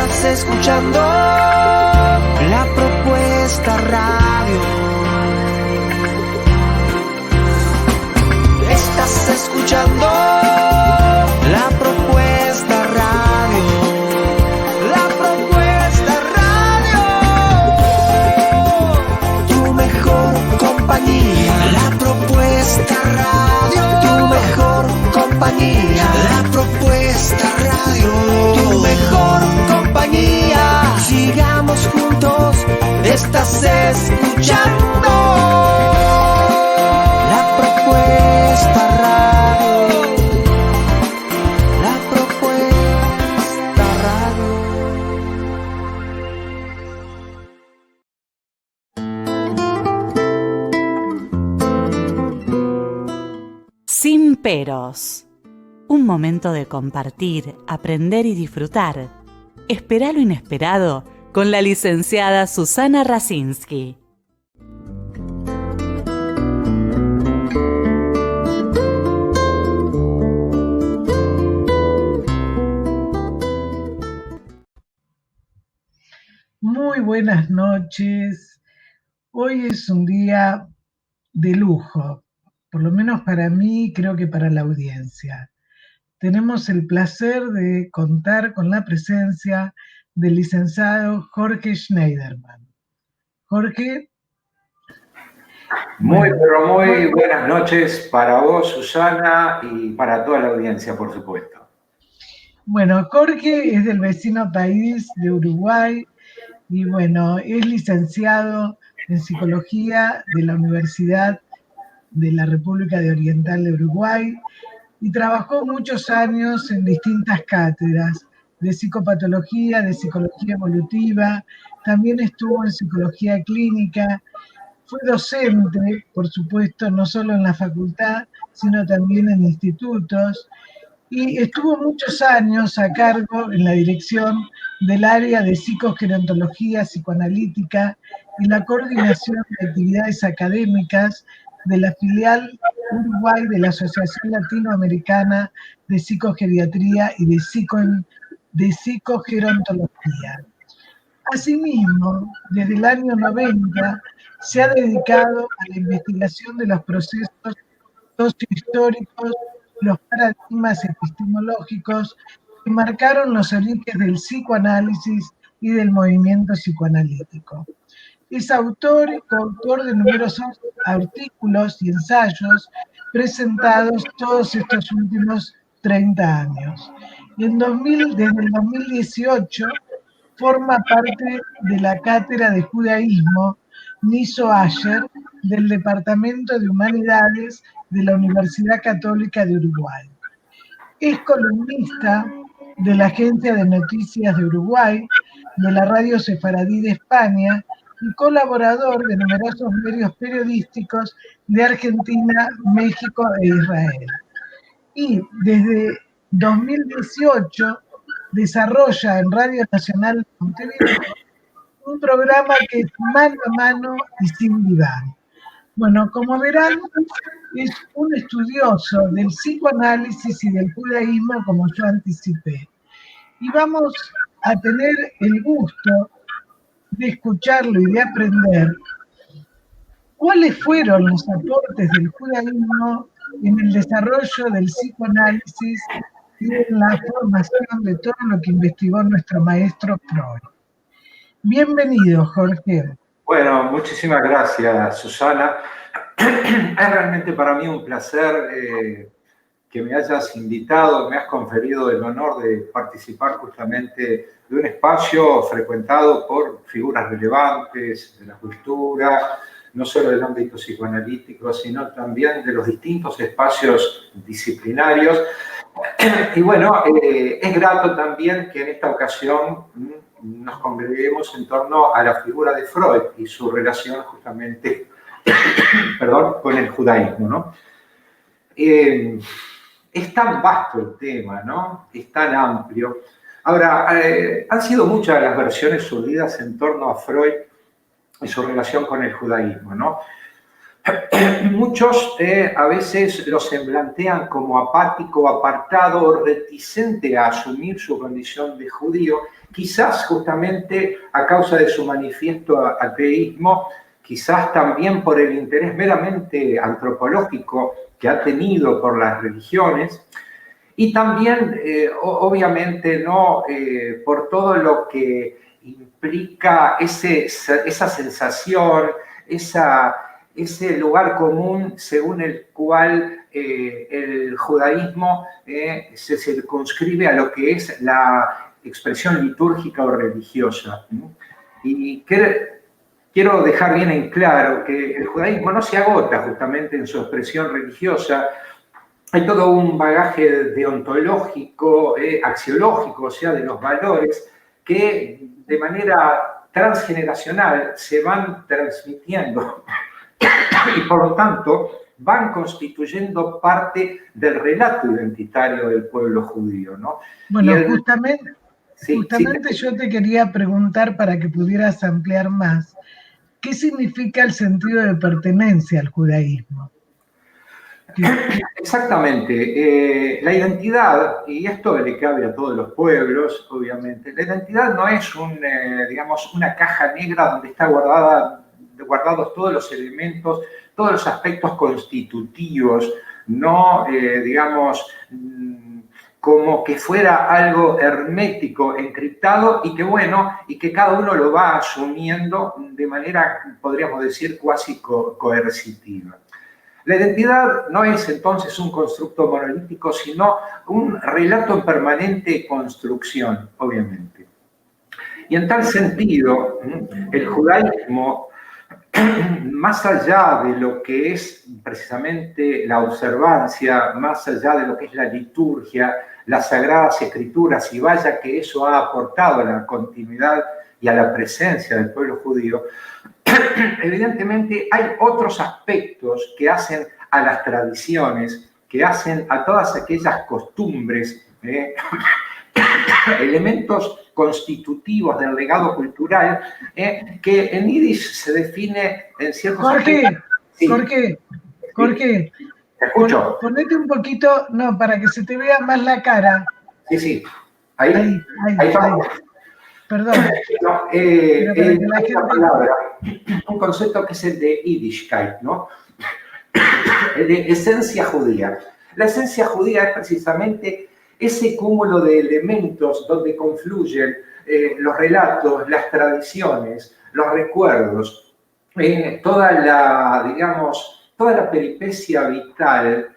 Estás escuchando La Propuesta Radio. Estás escuchando La Propuesta Radio. La Propuesta Radio. Tu mejor compañía. La Propuesta Radio. Tu mejor compañía. La Propuesta Radio. Tu mejor compañía. Sigamos juntos. Estás escuchando La Propuesta Radio. La Propuesta Radio. Sin peros. Un momento de compartir, aprender y disfrutar. Espera lo inesperado con la licenciada Susana Rasinski. Muy buenas noches. Hoy es un día de lujo, por lo menos para mí, creo que para la audiencia. Tenemos el placer de contar con la presencia del licenciado Jorge Schneiderman. Jorge. Muy buenas noches para vos, Susana, y para toda la audiencia, por supuesto. Bueno, Jorge es del vecino país de Uruguay y bueno, es licenciado en Psicología de la Universidad de la República de Oriental de Uruguay y trabajó muchos años en distintas cátedras de psicopatología, de psicología evolutiva, también estuvo en psicología clínica, fue docente, por supuesto, no solo en la facultad, sino también en institutos, y estuvo muchos años a cargo en la dirección del área de psicogerontología psicoanalítica y la coordinación de actividades académicas de la filial Uruguay de la Asociación Latinoamericana de Psicogeriatría y de Psicogerontología. Asimismo, desde el año 90 se ha dedicado a la investigación de los procesos sociohistóricos, los paradigmas epistemológicos que marcaron los orígenes del psicoanálisis y del movimiento psicoanalítico. Es autor y coautor de numerosos artículos y ensayos presentados todos estos últimos 30 años. Y desde el 2018 forma parte de la Cátedra de Judaísmo Niso Asher del Departamento de Humanidades de la Universidad Católica de Uruguay. Es columnista de la Agencia de Noticias de Uruguay, de la Radio Sefaradí de España y colaborador de numerosos medios periodísticos de Argentina, México e Israel. Y desde 2018 desarrolla en Radio Nacional de Montevideo un programa que es mano a mano y sin diván. Bueno, como verán, es un estudioso del psicoanálisis y del judaísmo, como yo anticipé. Y vamos a tener el gusto de escucharlo y de aprender cuáles fueron los aportes del judaísmo en el desarrollo del psicoanálisis y en la formación de todo lo que investigó nuestro maestro Freud. Bienvenido, Jorge. Bueno, muchísimas gracias, Susana. Es realmente para mí un placer que me hayas invitado, me has conferido el honor de participar justamente de un espacio frecuentado por figuras relevantes de la cultura, no solo del ámbito psicoanalítico, sino también de los distintos espacios disciplinarios. Y bueno, es grato también que en esta ocasión nos congreguemos en torno a la figura de Freud y su relación justamente con el judaísmo, ¿no? Es tan vasto el tema, ¿no? Es tan amplio. Ahora, han sido muchas las versiones surgidas en torno a Freud y su relación con el judaísmo, ¿no? Muchos a veces lo semblantean como apático, apartado, reticente a asumir su condición de judío, quizás justamente a causa de su manifiesto ateísmo, quizás también por el interés meramente antropológico que ha tenido por las religiones, y también, obviamente, ¿no? Por todo lo que implica esa sensación, ese lugar común según el cual el judaísmo se circunscribe a lo que es la expresión litúrgica o religiosa. Y quiero dejar bien en claro que el judaísmo no se agota justamente en su expresión religiosa. Hay todo un bagaje deontológico, axiológico, o sea, de los valores, que de manera transgeneracional se van transmitiendo y por lo tanto van constituyendo parte del relato identitario del pueblo judío, ¿no? Bueno, justamente yo te quería preguntar para que pudieras ampliar más, ¿qué significa el sentido de pertenencia al judaísmo? Exactamente. La identidad, y esto le cabe a todos los pueblos, obviamente, la identidad no es digamos, una caja negra donde están guardados todos los elementos, todos los aspectos constitutivos, no, digamos, como que fuera algo hermético, encriptado, y que bueno, y que cada uno lo va asumiendo de manera, podríamos decir, cuasi coercitiva. La identidad no es entonces un constructo monolítico, sino un relato en permanente construcción, obviamente. Y en tal sentido, el judaísmo, más allá de lo que es precisamente la observancia, más allá de lo que es la liturgia, las sagradas escrituras, y vaya que eso ha aportado a la continuidad y a la presencia del pueblo judío, evidentemente hay otros aspectos que hacen a las tradiciones, que hacen a todas aquellas costumbres, elementos constitutivos del legado cultural, que en Yiddish se define en ciertos aspectos. Sí. Jorge, ¿Te escucho? Ponete un poquito, no, para que se te vea más la cara. Sí. Ahí estamos. Perdón. No, hay una palabra, un concepto que es el de Yiddishkeit, ¿no? El de esencia judía. La esencia judía es precisamente ese cúmulo de elementos donde confluyen los relatos, las tradiciones, los recuerdos, toda la peripecia vital,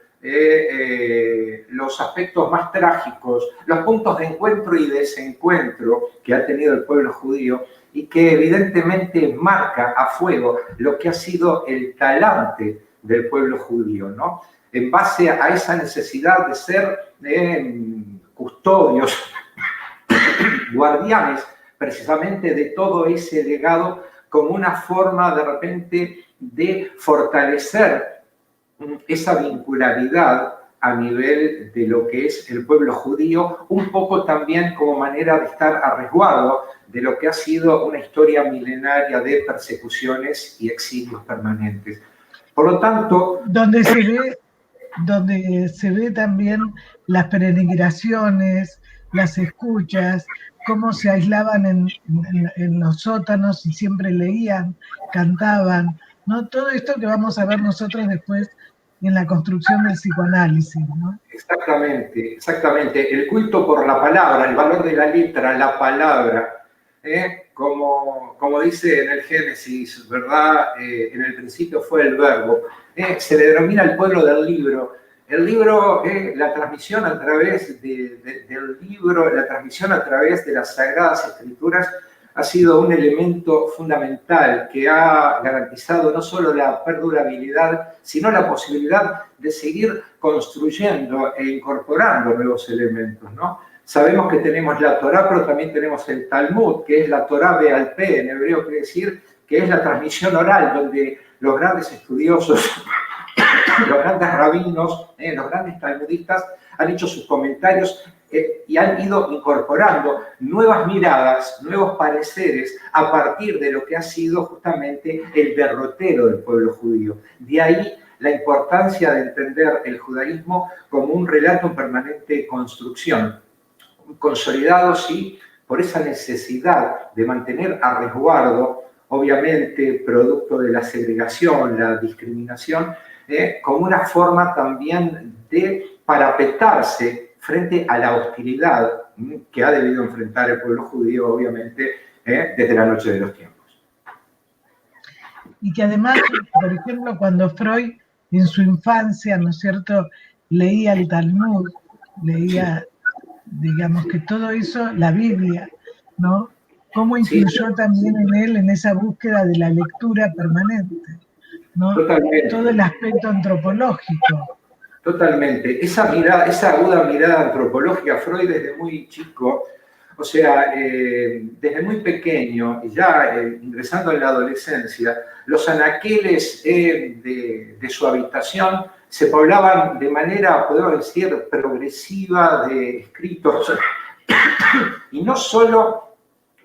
los aspectos más trágicos, los puntos de encuentro y desencuentro que ha tenido el pueblo judío y que evidentemente marca a fuego lo que ha sido el talante del pueblo judío, ¿no? En base a esa necesidad de ser custodios, guardianes precisamente de todo ese legado como una forma de repente de fortalecer esa vincularidad a nivel de lo que es el pueblo judío, un poco también como manera de estar a resguardo de lo que ha sido una historia milenaria de persecuciones y exilios permanentes. Por lo tanto... Donde se ve también las peregrinaciones, las escuchas, cómo se aislaban en los sótanos y siempre leían, cantaban, ¿no? Todo esto que vamos a ver nosotros después en la construcción del psicoanálisis, ¿no? Exactamente. El culto por la palabra, el valor de la letra, la palabra, como dice en el Génesis, ¿verdad? En el principio fue el verbo. Se le denomina el pueblo del libro. El libro, la transmisión a través del libro, la transmisión a través de las Sagradas Escrituras ha sido un elemento fundamental que ha garantizado no solo la perdurabilidad, sino la posibilidad de seguir construyendo e incorporando nuevos elementos, ¿no? Sabemos que tenemos la Torá, pero también tenemos el Talmud, que es la Torá Be'al Peh, en hebreo quiere decir que es la transmisión oral, donde los grandes estudiosos, los grandes rabinos, los grandes talmudistas han hecho sus comentarios y han ido incorporando nuevas miradas, nuevos pareceres a partir de lo que ha sido justamente el derrotero del pueblo judío. De ahí la importancia de entender el judaísmo como un relato en permanente construcción, consolidado, sí, por esa necesidad de mantener a resguardo, obviamente producto de la segregación, la discriminación, como una forma también de parapetarse frente a la hostilidad que ha debido enfrentar el pueblo judío, obviamente, desde la noche de los tiempos. Y que además, por ejemplo, cuando Freud en su infancia, ¿no es cierto?, leía el Talmud, leía, digamos, que todo eso, la Biblia, ¿no? Cómo influyó también en él en esa búsqueda de la lectura permanente, ¿no? Totalmente. Todo el aspecto antropológico. Totalmente. Esa mirada, esa aguda mirada antropológica, Freud desde muy chico, o sea, desde muy pequeño, y ya ingresando en la adolescencia, los anaqueles de su habitación se poblaban de manera, podemos decir, progresiva de escritos, y no solo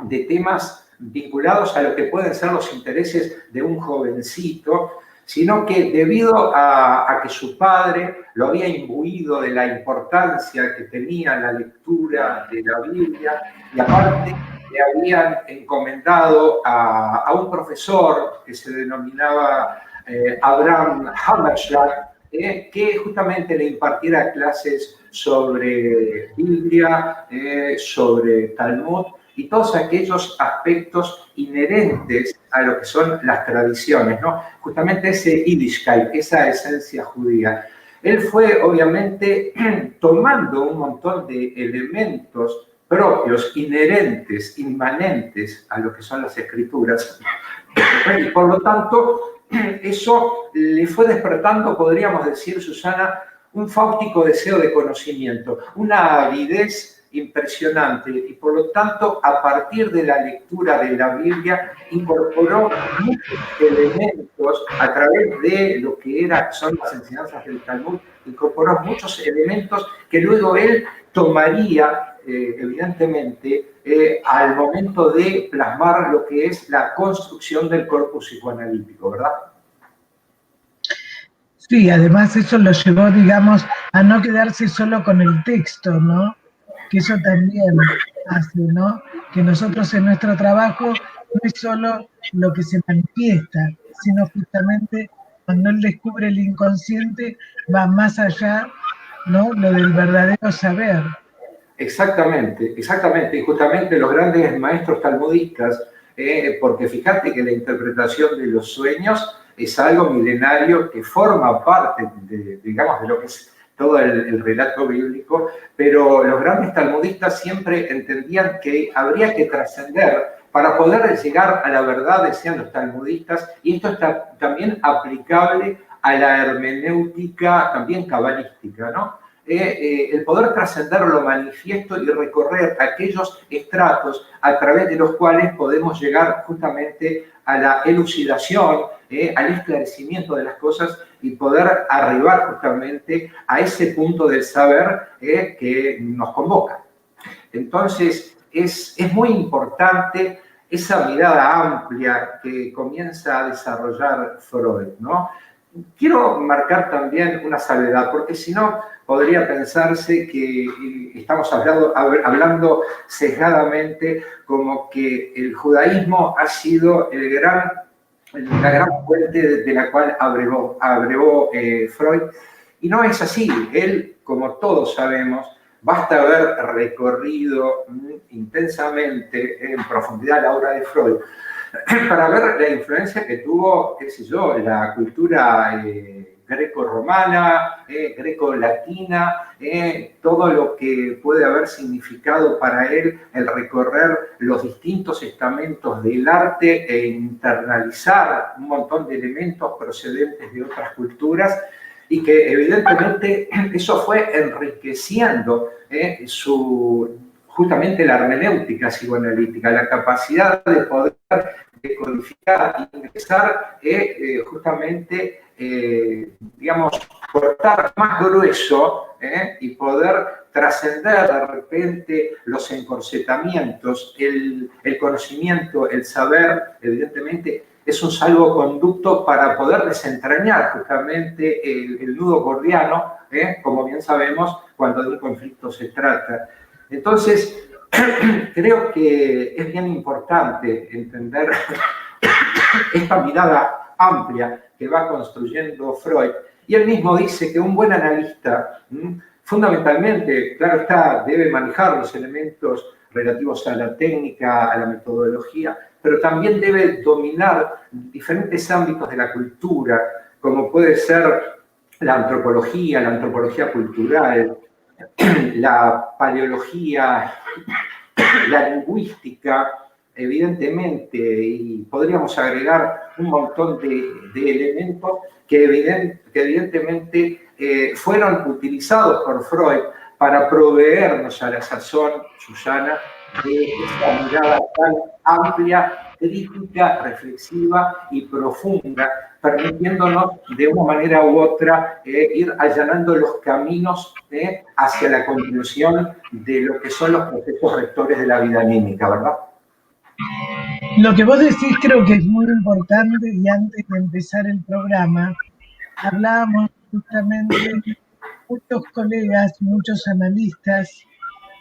de temas vinculados a lo que pueden ser los intereses de un jovencito, sino que debido a que su padre lo había imbuido de la importancia que tenía la lectura de la Biblia, y aparte le habían encomendado a un profesor que se denominaba Abraham Hammerschlag, que justamente le impartiera clases sobre Biblia, sobre Talmud, y todos aquellos aspectos inherentes a lo que son las tradiciones, ¿no? Justamente ese Yiddishkeit, esa esencia judía. Él fue, obviamente, tomando un montón de elementos propios, inherentes, inmanentes a lo que son las escrituras, y por lo tanto, eso le fue despertando, podríamos decir, Susana, un fáustico deseo de conocimiento, una avidez impresionante, y por lo tanto, a partir de la lectura de la Biblia, incorporó muchos elementos a través de lo que son las enseñanzas del Talmud, incorporó muchos elementos que luego él tomaría, evidentemente, al momento de plasmar lo que es la construcción del corpus psicoanalítico, ¿verdad? Sí, además eso lo llevó, digamos, a no quedarse solo con el texto, ¿no? Que eso también hace, ¿no? Que nosotros en nuestro trabajo no es solo lo que se manifiesta, sino justamente cuando él descubre el inconsciente va más allá, ¿no? Lo del verdadero saber. Exactamente, exactamente. Y justamente los grandes maestros talmudistas, porque fíjate que la interpretación de los sueños es algo milenario que forma parte, digamos, de lo que es todo el relato bíblico, pero los grandes talmudistas siempre entendían que habría que trascender para poder llegar a la verdad, decían los talmudistas, y esto está también aplicable a la hermenéutica también cabalística, ¿no? El poder trascender lo manifiesto y recorrer aquellos estratos a través de los cuales podemos llegar justamente a la elucidación, al esclarecimiento de las cosas, y poder arribar justamente a ese punto del saber que nos convoca. Entonces, es muy importante esa mirada amplia que comienza a desarrollar Freud, ¿no? Quiero marcar también una salvedad, porque si no, podría pensarse que estamos hablando sesgadamente como que el judaísmo ha sido la gran fuente de la cual abrevó Freud, y no es así. Él, como todos sabemos, basta haber recorrido intensamente, en profundidad, la obra de Freud para ver la influencia que tuvo, qué sé yo, la cultura greco-romana, greco-latina, todo lo que puede haber significado para él el recorrer los distintos estamentos del arte e internalizar un montón de elementos procedentes de otras culturas, y que evidentemente eso fue enriqueciendo justamente la hermenéutica psicoanalítica, la capacidad de poder decodificar, ingresar, justamente, digamos, cortar más grueso y poder trascender de repente los encorsetamientos, el conocimiento, el saber, evidentemente, es un salvoconducto para poder desentrañar justamente el nudo gordiano, como bien sabemos, cuando de un conflicto se trata. Entonces, creo que es bien importante entender esta mirada amplia que va construyendo Freud. Y él mismo dice que un buen analista, fundamentalmente, claro está, debe manejar los elementos relativos a la técnica, a la metodología, pero también debe dominar diferentes ámbitos de la cultura, como puede ser la antropología cultural, la paleología, la lingüística, evidentemente, y podríamos agregar un montón de elementos que evidentemente fueron utilizados por Freud para proveernos a la sazón, Susana, de esta mirada tan amplia, crítica, reflexiva y profunda, permitiéndonos de una manera u otra ir allanando los caminos hacia la conclusión de lo que son los procesos rectores de la vida anímica, ¿verdad? Lo que vos decís creo que es muy importante, y antes de empezar el programa hablábamos justamente, muchos colegas, muchos analistas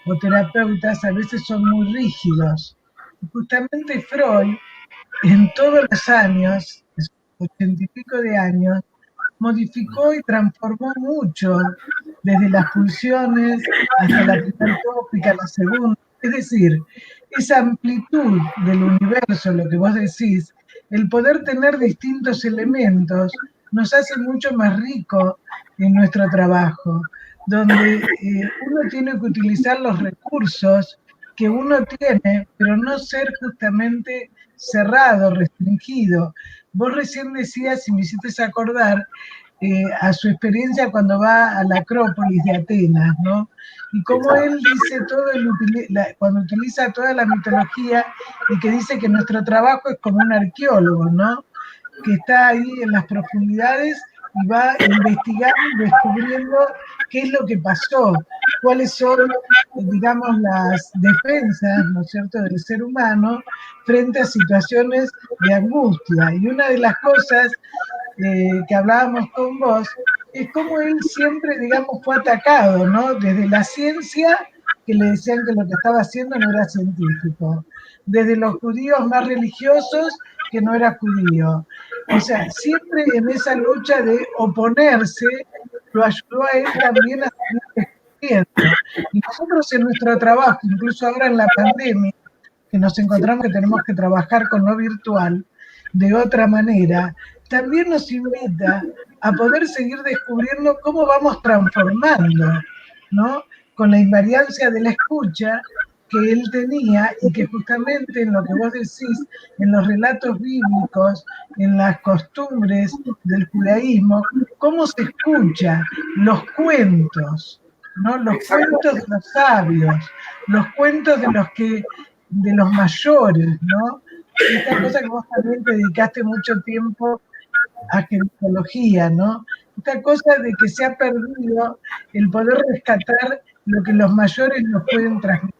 o terapeutas a veces son muy rígidos. Y justamente Freud, en todos los años, 80 y pico de años, modificó y transformó mucho, desde las pulsiones hasta la primera tópica, la segunda. Es decir, esa amplitud del universo, lo que vos decís, el poder tener distintos elementos, nos hace mucho más rico en nuestro trabajo, donde uno tiene que utilizar los recursos que uno tiene, pero no ser justamente cerrado, restringido. Vos recién decías, y me hiciste acordar, a su experiencia cuando va a la Acrópolis de Atenas, ¿no? Y cómo él dice todo, cuando utiliza toda la mitología, y que dice que nuestro trabajo es como un arqueólogo, ¿no? Que está ahí en las profundidades y va investigando, descubriendo qué es lo que pasó, cuáles son, digamos, las defensas, ¿no es cierto?, del ser humano frente a situaciones de angustia. Y una de las cosas que hablábamos con vos es cómo él siempre, digamos, fue atacado, ¿no? Desde la ciencia, que le decían que lo que estaba haciendo no era científico, desde los judíos más religiosos, que no era judío. O sea, siempre en esa lucha de oponerse, lo ayudó a él también a seguir descubriendo. Y nosotros en nuestro trabajo, incluso ahora en la pandemia, que nos encontramos que tenemos que trabajar con lo virtual de otra manera, también nos invita a poder seguir descubriendo cómo vamos transformando, ¿no? Con la invariancia de la escucha que él tenía, y que justamente en lo que vos decís, en los relatos bíblicos, en las costumbres del judaísmo, cómo se escucha, los cuentos, ¿no? Los cuentos de los sabios, los cuentos de los mayores, ¿no? Esta cosa que vos también te dedicaste mucho tiempo a genealogía, ¿no? Esta cosa de que se ha perdido el poder rescatar lo que los mayores nos pueden transmitir.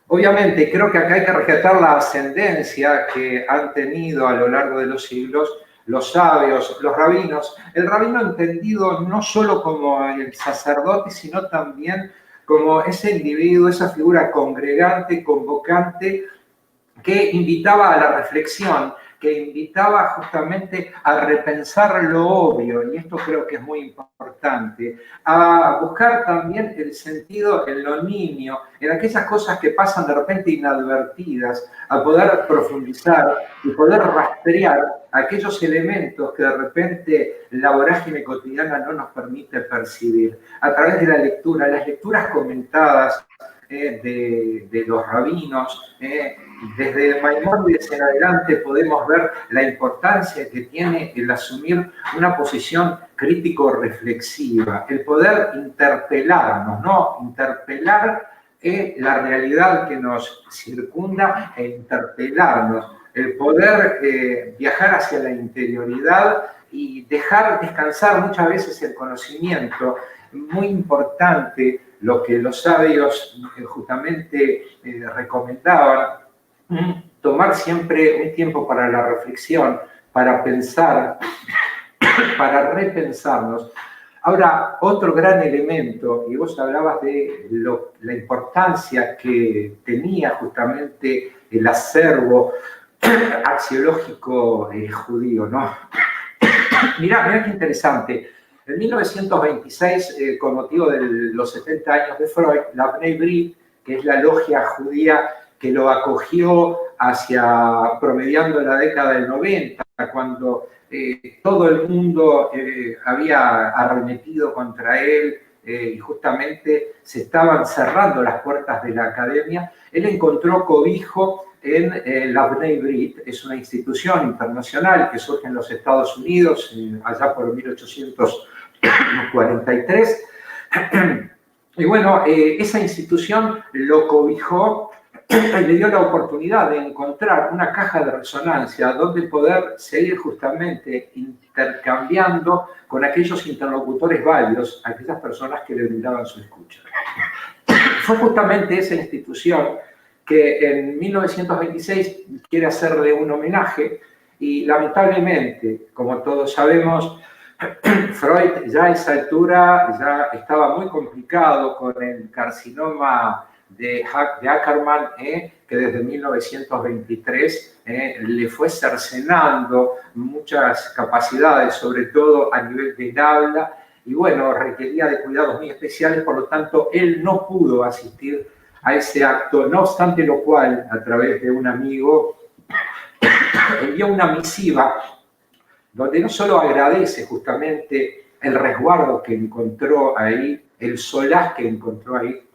Obviamente, creo que acá hay que rescatar la ascendencia que han tenido a lo largo de los siglos los sabios, los rabinos. El rabino entendido no solo como el sacerdote, sino también como ese individuo, esa figura congregante, convocante, que invitaba a la reflexión, que invitaba justamente a repensar lo obvio, y esto creo que es muy importante, a buscar también el sentido en lo nimio, en aquellas cosas que pasan de repente inadvertidas, a poder profundizar y poder rastrear aquellos elementos que de repente la vorágine cotidiana no nos permite percibir. A través de la lectura, las lecturas comentadas de los rabinos, desde Maimónides en adelante podemos ver la importancia que tiene el asumir una posición crítico-reflexiva, el poder interpelarnos, ¿no? Interpelar la realidad que nos circunda e interpelarnos, el poder viajar hacia la interioridad y dejar descansar muchas veces el conocimiento. Muy importante lo que los sabios justamente recomendaban, tomar siempre un tiempo para la reflexión, para pensar, para repensarnos. Ahora, otro gran elemento, y vos hablabas de la importancia que tenía justamente el acervo axiológico judío, ¿no? Mirá qué interesante. En 1926, con motivo de los 70 años de Freud, la Bnei Brit, que es la logia judía que lo acogió promediando la década del 90, cuando todo el mundo había arremetido contra él y justamente se estaban cerrando las puertas de la academia, él encontró cobijo en la Bnei Brit. Es una institución internacional que surge en los Estados Unidos allá por 1843. Y bueno, esa institución lo cobijó y le dio la oportunidad de encontrar una caja de resonancia donde poder seguir justamente intercambiando con aquellos interlocutores válidos, aquellas personas que le brindaban su escucha. Fue justamente esa institución que en 1926 quiere hacerle un homenaje y lamentablemente, como todos sabemos, Freud ya a esa altura ya estaba muy complicado con el carcinoma de Ackermann, que desde 1923 le fue cercenando muchas capacidades, sobre todo a nivel del habla, y bueno, requería de cuidados muy especiales, por lo tanto, él no pudo asistir a ese acto, no obstante lo cual, a través de un amigo, envió una misiva donde no solo agradece justamente el resguardo que encontró ahí, el solaz que encontró ahí,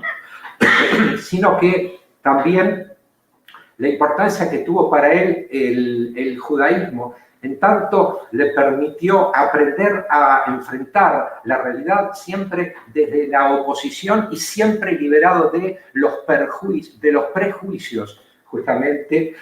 sino que también la importancia que tuvo para él el judaísmo, en tanto le permitió aprender a enfrentar la realidad siempre desde la oposición y siempre liberado de los prejuicios, justamente.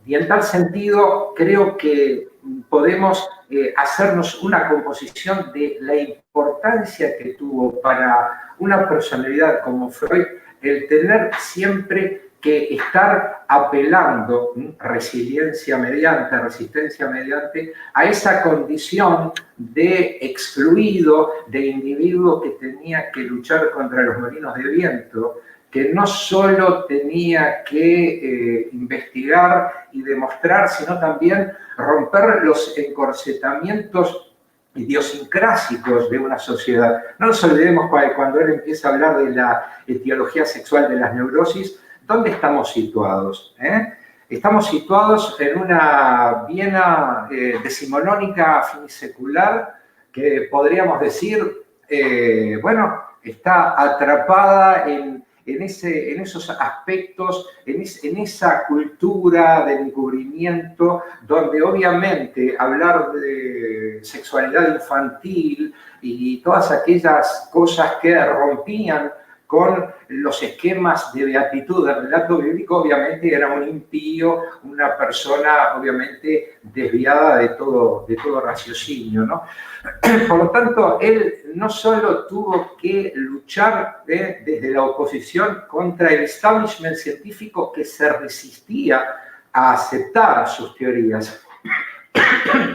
Y en tal sentido, creo que podemos hacernos una composición de la importancia que tuvo para una personalidad como Freud el tener siempre que estar apelando, resistencia mediante, a esa condición de excluido, de individuo que tenía que luchar contra los molinos de viento, que no solo tenía que investigar y demostrar, sino también romper los encorsetamientos idiosincrásicos de una sociedad. No nos olvidemos cuando él empieza a hablar de la etiología sexual de las neurosis, ¿dónde estamos situados? Estamos situados en una Viena decimonónica finisecular que podríamos decir, bueno, está atrapada en esos aspectos, en esa cultura del encubrimiento, donde obviamente hablar de sexualidad infantil y todas aquellas cosas que rompían con los esquemas de beatitud del relato bíblico, obviamente era un impío, una persona obviamente desviada de todo raciocinio, ¿no? Por lo tanto, él no solo tuvo que luchar desde la oposición contra el establishment científico que se resistía a aceptar sus teorías,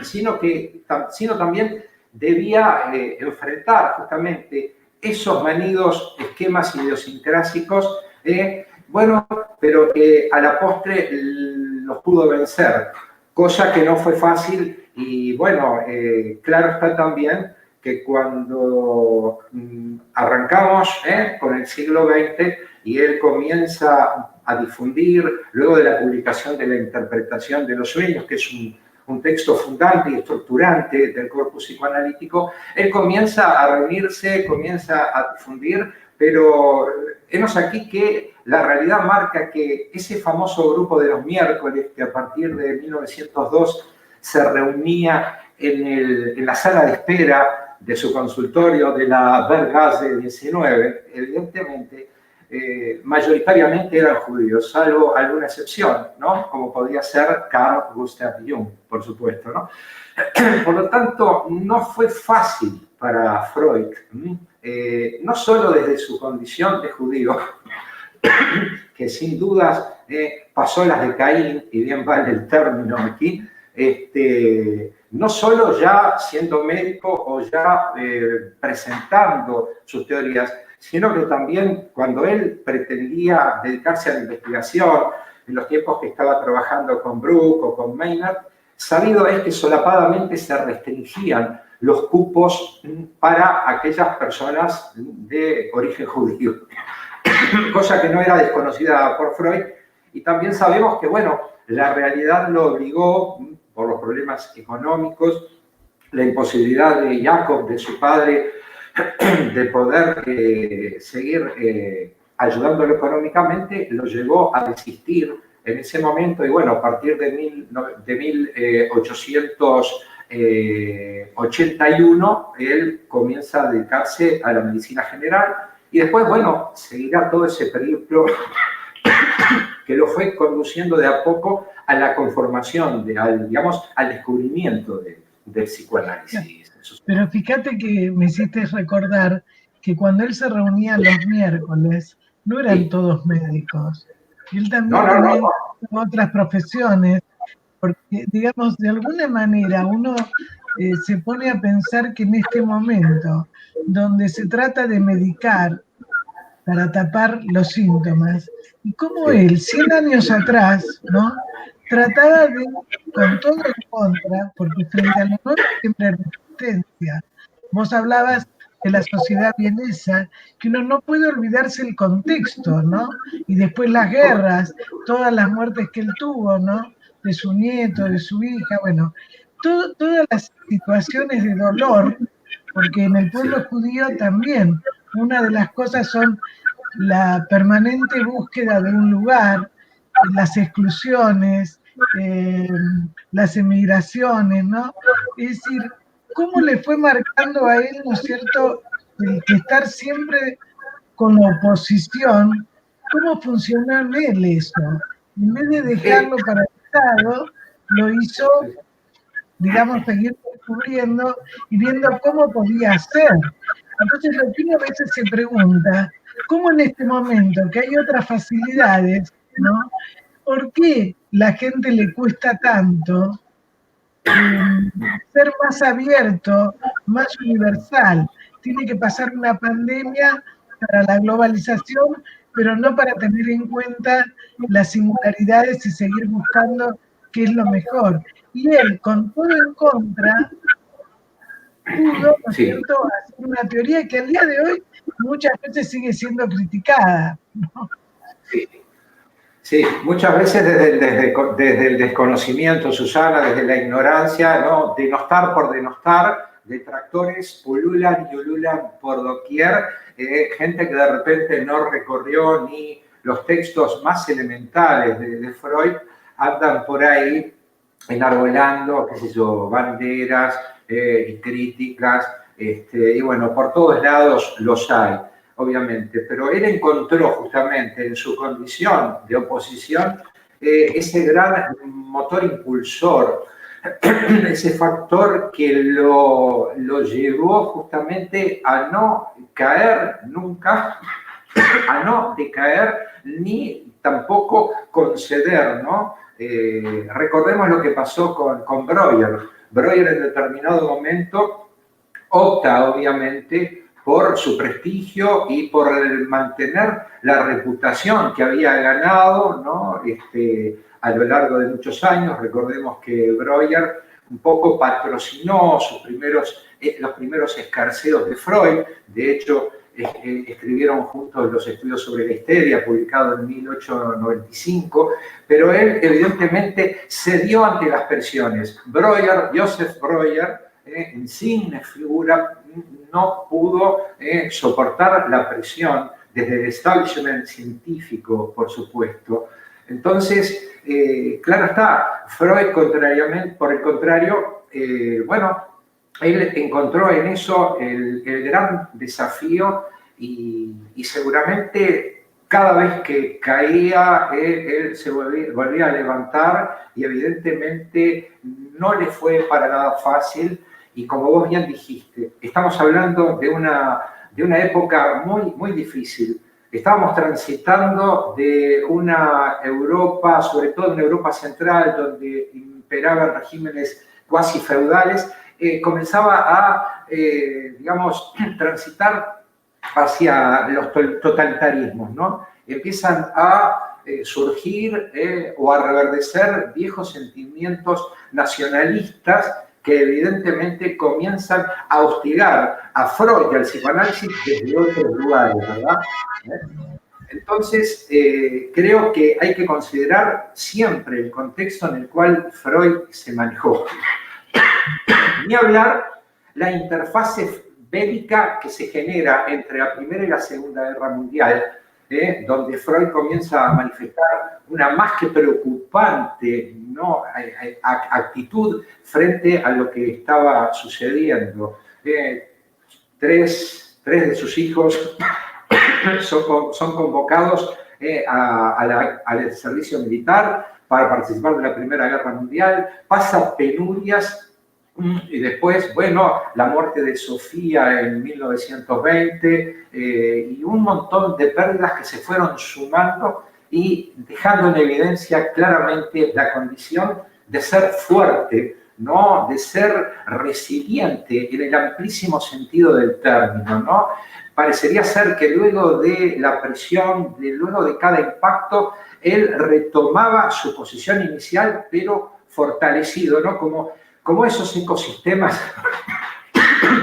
sino también debía enfrentar justamente esos manidos esquemas idiosincrásicos, bueno, pero que a la postre los pudo vencer, cosa que no fue fácil. Y bueno, claro está también que cuando arrancamos con el siglo XX y él comienza a difundir, luego de la publicación de la interpretación de los sueños, que es un texto fundante y estructurante del corpus psicoanalítico, él comienza a reunirse, comienza a difundir, pero hemos aquí que la realidad marca que ese famoso grupo de los miércoles, que a partir de 1902 se reunía en la sala de espera de su consultorio de la Berggasse 19, evidentemente, mayoritariamente eran judíos, salvo alguna excepción, ¿no? Como podía ser Carl Gustav Jung, por supuesto, ¿no? Por lo tanto, no fue fácil para Freud, no solo desde su condición de judío, que sin dudas pasó las de Caín, y bien vale el término aquí, no solo ya siendo médico o ya presentando sus teorías, sino que también cuando él pretendía dedicarse a la investigación, en los tiempos que estaba trabajando con Brooke o con Maynard, sabido es que solapadamente se restringían los cupos para aquellas personas de origen judío, cosa que no era desconocida por Freud. Y también sabemos que, bueno, la realidad lo obligó, por los problemas económicos, la imposibilidad de Jacob, de su padre, de poder seguir ayudándolo económicamente, lo llevó a desistir en ese momento. Y bueno, a partir de 1881, él comienza a dedicarse a la medicina general y después, bueno, seguirá todo ese periplo que lo fue conduciendo de a poco a la conformación, al descubrimiento del psicoanálisis. Pero fíjate que me hiciste recordar que cuando él se reunía los miércoles, no eran todos médicos. Él también tenía otras profesiones, porque, digamos, de alguna manera uno se pone a pensar que en este momento, donde se trata de medicar para tapar los síntomas, y como él, 100 años atrás, ¿no?, trataba de, con todo en contra, porque frente a lo nuevo siempre hay resistencia. Vos hablabas de la sociedad vienesa, que uno no puede olvidarse el contexto, ¿no? Y después las guerras, todas las muertes que él tuvo, ¿no?, de su nieto, de su hija, bueno, todas las situaciones de dolor, porque en el pueblo judío también una de las cosas son la permanente búsqueda de un lugar, las exclusiones, las emigraciones, ¿no? Es decir, ¿cómo le fue marcando a él, ¿no es cierto?, el que estar siempre con la oposición? ¿Cómo funcionó en él eso? En vez de dejarlo para el Estado, lo hizo, digamos, seguir descubriendo y viendo cómo podía hacer. Entonces, lo que uno a veces se pregunta, ¿cómo en este momento que hay otras facilidades, ¿no?, por qué la gente le cuesta tanto ser más abierto, más universal? Tiene que pasar una pandemia para la globalización, pero no para tener en cuenta las singularidades y seguir buscando qué es lo mejor. Y él, con todo en contra, pudo, ¿no es cierto?, hacer una teoría que al día de hoy muchas veces sigue siendo criticada, ¿no? Sí, muchas veces desde el desconocimiento, Susana, desde la ignorancia, ¿no?, denostar por denostar, detractores pululan y ululan por doquier, gente que de repente no recorrió ni los textos más elementales de Freud, andan por ahí enarbolando, qué sé yo, banderas y críticas, y bueno, por todos lados los hay, obviamente, pero él encontró justamente en su condición de oposición ese gran motor impulsor, ese factor que lo llevó justamente a no caer nunca, a no decaer ni tampoco conceder, ¿no? Recordemos lo que pasó con Breuer. Breuer en determinado momento opta, obviamente, por su prestigio y por mantener la reputación que había ganado, ¿no?, a lo largo de muchos años. Recordemos que Breuer un poco patrocinó los primeros escarceos de Freud. De hecho, escribieron juntos los estudios sobre la histeria, publicado en 1895, pero él evidentemente cedió ante las presiones. Breuer, Joseph Breuer, insigne figura, no pudo soportar la presión desde el establishment científico, por supuesto. Entonces, claro está, Freud, por el contrario, bueno, él encontró en eso el gran desafío y seguramente cada vez que caía, él se volvía a levantar y evidentemente no le fue para nada fácil. Y como vos bien dijiste, estamos hablando de una época muy, muy difícil. Estábamos transitando de una Europa, sobre todo una Europa central, donde imperaban regímenes cuasi feudales, comenzaba a, digamos, transitar hacia los totalitarismos, ¿no? Empiezan a surgir o a reverdecer viejos sentimientos nacionalistas que evidentemente comienzan a hostigar a Freud y al psicoanálisis desde otros lugares, ¿verdad? Entonces, creo que hay que considerar siempre el contexto en el cual Freud se manejó. Ni hablar la interfase bélica que se genera entre la Primera y la Segunda Guerra Mundial, donde Freud comienza a manifestar una más que preocupante, ¿no?, actitud frente a lo que estaba sucediendo. Tres de sus hijos son convocados al servicio militar para participar de la Primera Guerra Mundial, pasa penurias. Y después, bueno, la muerte de Sofía en 1920 y un montón de pérdidas que se fueron sumando y dejando en evidencia claramente la condición de ser fuerte, ¿no?, de ser resiliente en el amplísimo sentido del término, ¿no? Parecería ser que luego de la presión, luego de cada impacto, él retomaba su posición inicial, pero fortalecido, ¿no? Como esos ecosistemas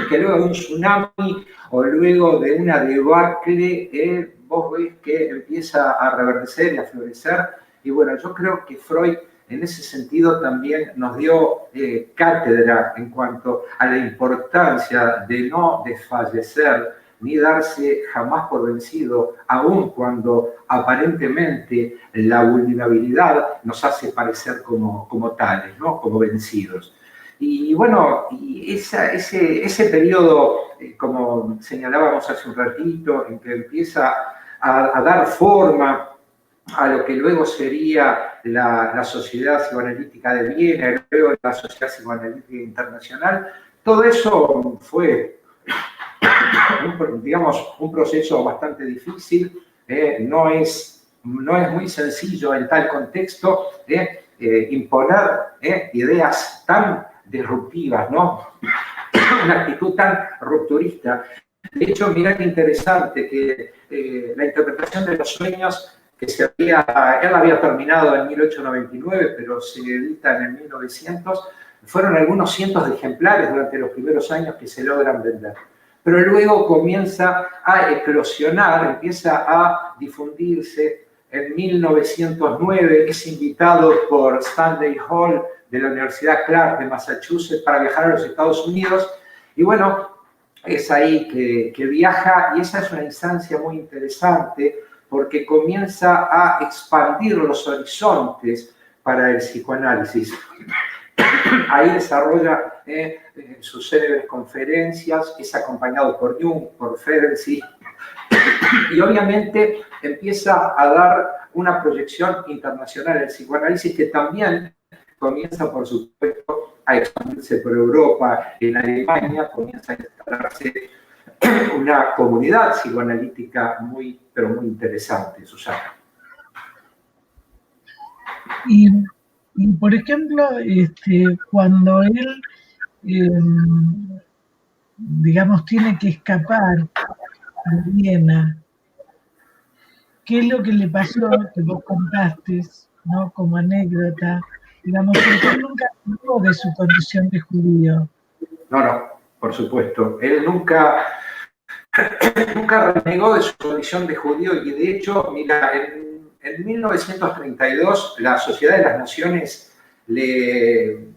que luego de un tsunami o luego de una debacle, vos ves que empieza a reverdecer y a florecer. Y bueno, yo creo que Freud en ese sentido también nos dio cátedra en cuanto a la importancia de no desfallecer ni darse jamás por vencido, aun cuando aparentemente la vulnerabilidad nos hace parecer como tales, ¿no?, como vencidos. Y bueno, y ese periodo, como señalábamos hace un ratito, en que empieza a dar forma a lo que luego sería la Sociedad Psicoanalítica de Viena, y luego la Sociedad Psicoanalítica Internacional, todo eso fue, digamos, un proceso bastante difícil, no es muy sencillo en tal contexto imponer ideas tan disruptivas, ¿no? Una actitud tan rupturista. De hecho, mirá qué interesante que la interpretación de los sueños, que él había terminado en 1899, pero se edita en el 1900, fueron algunos cientos de ejemplares durante los primeros años que se logran vender. Pero luego comienza a eclosionar, empieza a difundirse. En 1909 es invitado por Stanley Hall de la Universidad Clark de Massachusetts para viajar a los Estados Unidos. Y bueno, es ahí que viaja, y esa es una instancia muy interesante porque comienza a expandir los horizontes para el psicoanálisis. Ahí desarrolla sus célebres conferencias, es acompañado por Jung, por Ferenczi, y obviamente empieza a dar una proyección internacional al psicoanálisis que también comienza, por supuesto, a expandirse por Europa. En Alemania comienza a instalarse una comunidad psicoanalítica pero muy interesante, Susana. Y por ejemplo, cuando él, digamos, tiene que escapar a Viena, ¿qué es lo que le pasó, que vos contaste, ¿no?, como anécdota? Digamos, porque él nunca habló de su condición de judío. No, por supuesto. Él nunca renegó de su condición de judío, y de hecho, mira, en 1932 la Sociedad de las Naciones le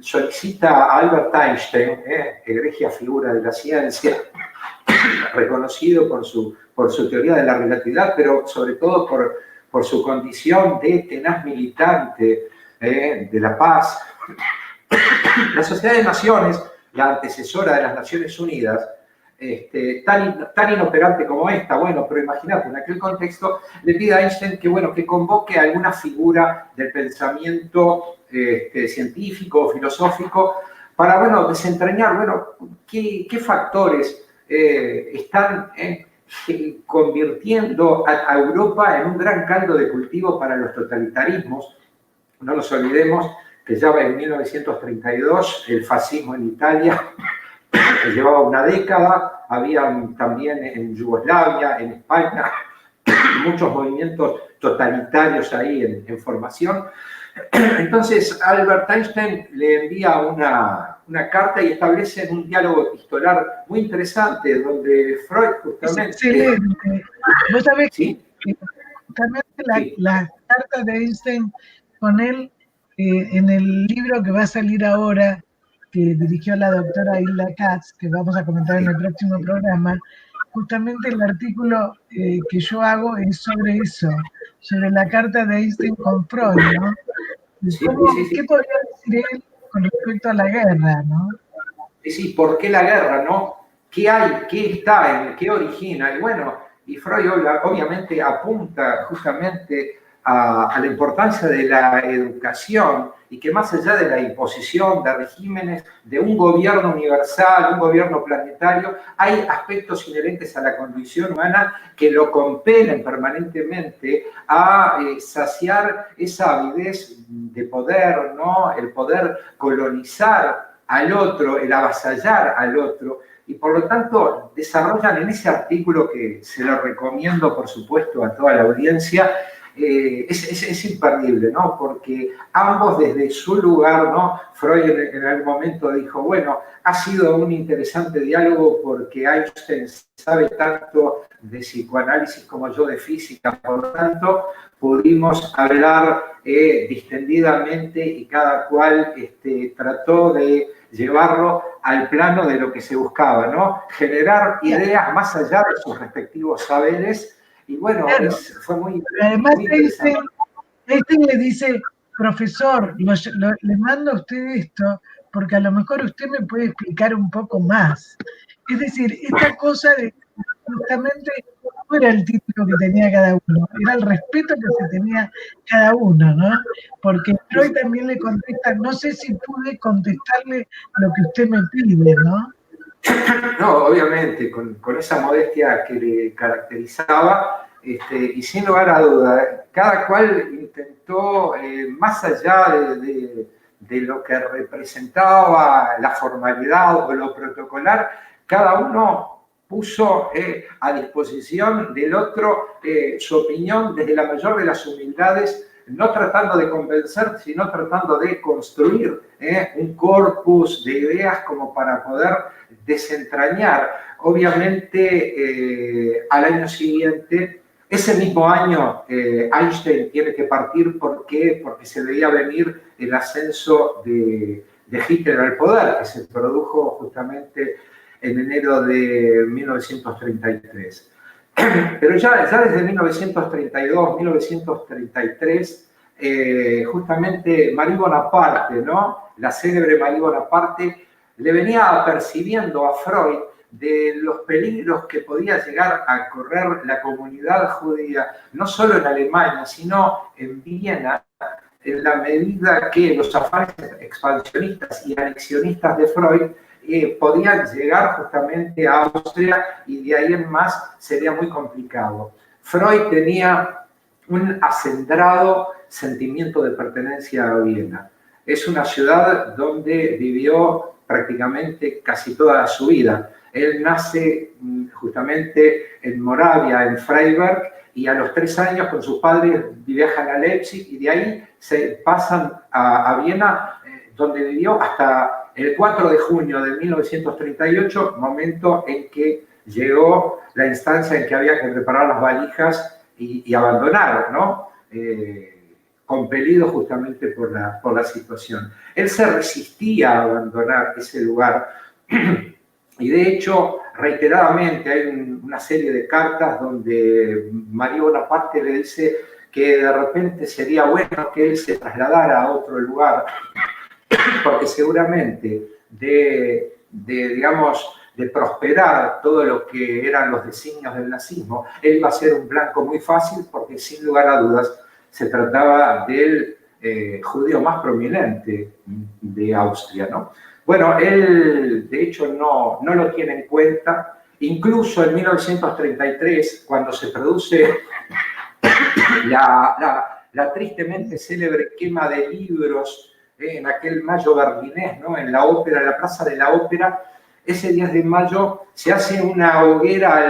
solicita a Albert Einstein, egregia figura de la ciencia, reconocido por su teoría de la relatividad, pero sobre todo por su condición de tenaz militante de la paz. La Sociedad de Naciones, la antecesora de las Naciones Unidas, tan inoperante como esta, bueno, pero imagínate, en aquel contexto le pide a Einstein que convoque a alguna figura del pensamiento científico o filosófico para, desentrañar, qué factores están convirtiendo a Europa en un gran caldo de cultivo para los totalitarismos. No nos olvidemos que ya en 1932 el fascismo en Italia llevaba una década, había también en Yugoslavia, en España, muchos movimientos totalitarios ahí en formación. Entonces Albert Einstein le envía una carta y establecen un diálogo epistolar muy interesante donde Freud justamente... Es excelente. Vos sabés ¿sí? que justamente la carta de Einstein con él, en el libro que va a salir ahora, que dirigió la doctora Hilda Katz, que vamos a comentar en el próximo programa, justamente el artículo que yo hago es sobre eso, sobre la carta de Einstein con Freud, ¿no? Sí, ¿Qué podría decir él con respecto a la guerra, no? Sí, ¿por qué la guerra, no? ¿Qué hay? ¿Qué está? ¿Qué origina? Y bueno, y Freud obviamente apunta justamente a la importancia de la educación y que más allá de la imposición de regímenes, de un gobierno universal, un gobierno planetario, hay aspectos inherentes a la condición humana que lo compelen permanentemente a saciar esa avidez de poder, ¿no? El poder colonizar al otro, el avasallar al otro, y por lo tanto desarrollan en ese artículo, que se lo recomiendo por supuesto a toda la audiencia, es imperdible, ¿no? Porque ambos desde su lugar, ¿no? Freud en algún momento dijo, bueno, ha sido un interesante diálogo porque Einstein sabe tanto de psicoanálisis como yo de física, por lo tanto pudimos hablar distendidamente y cada cual trató de llevarlo al plano de lo que se buscaba, ¿no? Generar ideas más allá de sus respectivos saberes. Y bueno, claro, fue muy, además muy interesante. Einstein le dice, profesor, le mando a usted esto porque a lo mejor usted me puede explicar un poco más. Es decir, esta cosa de justamente no era el título que tenía cada uno, era el respeto que se tenía cada uno, ¿no? Porque Freud también le contesta, no sé si pude contestarle lo que usted me pide, ¿no? No, obviamente, con esa modestia que le caracterizaba, y sin lugar a duda, cada cual intentó, más allá de lo que representaba la formalidad o lo protocolar, cada uno puso a disposición del otro su opinión desde la mayor de las humildades, no tratando de convencer, sino tratando de construir un corpus de ideas como para poder desentrañar. Obviamente, al año siguiente, ese mismo año, Einstein tiene que partir. ¿Por qué? Porque se veía venir el ascenso de Hitler al poder, que se produjo justamente en enero de 1933. Pero ya desde 1932, 1933, justamente Marie Bonaparte, ¿no? La célebre Marie Bonaparte, le venía percibiendo a Freud de los peligros que podía llegar a correr la comunidad judía, no solo en Alemania, sino en Viena, en la medida que los afanes expansionistas y anexionistas de Freud podían llegar justamente a Austria, y de ahí en más sería muy complicado. Freud tenía un acendrado sentimiento de pertenencia a Viena. Es una ciudad donde vivió prácticamente casi toda su vida. Él nace justamente en Moravia, en Freiberg, y a los 3 años con sus padres viajan a Leipzig y de ahí se pasan a Viena, donde vivió hasta el 4 de junio de 1938, momento en que llegó la instancia en que había que preparar las valijas y abandonar, ¿no? Compelido justamente por la situación. Él se resistía a abandonar ese lugar y de hecho reiteradamente hay una serie de cartas donde Marie Bonaparte le dice que de repente sería bueno que él se trasladara a otro lugar, porque seguramente digamos, de prosperar todo lo que eran los designios del nazismo, él iba a ser un blanco muy fácil, porque sin lugar a dudas se trataba del judío más prominente de Austria, ¿no? Bueno, él de hecho no lo tiene en cuenta. Incluso en 1933, cuando se produce la tristemente célebre quema de libros en aquel mayo berlinés, ¿no? En la ópera, en la Plaza de la Ópera, ese 10 de mayo se hace una hoguera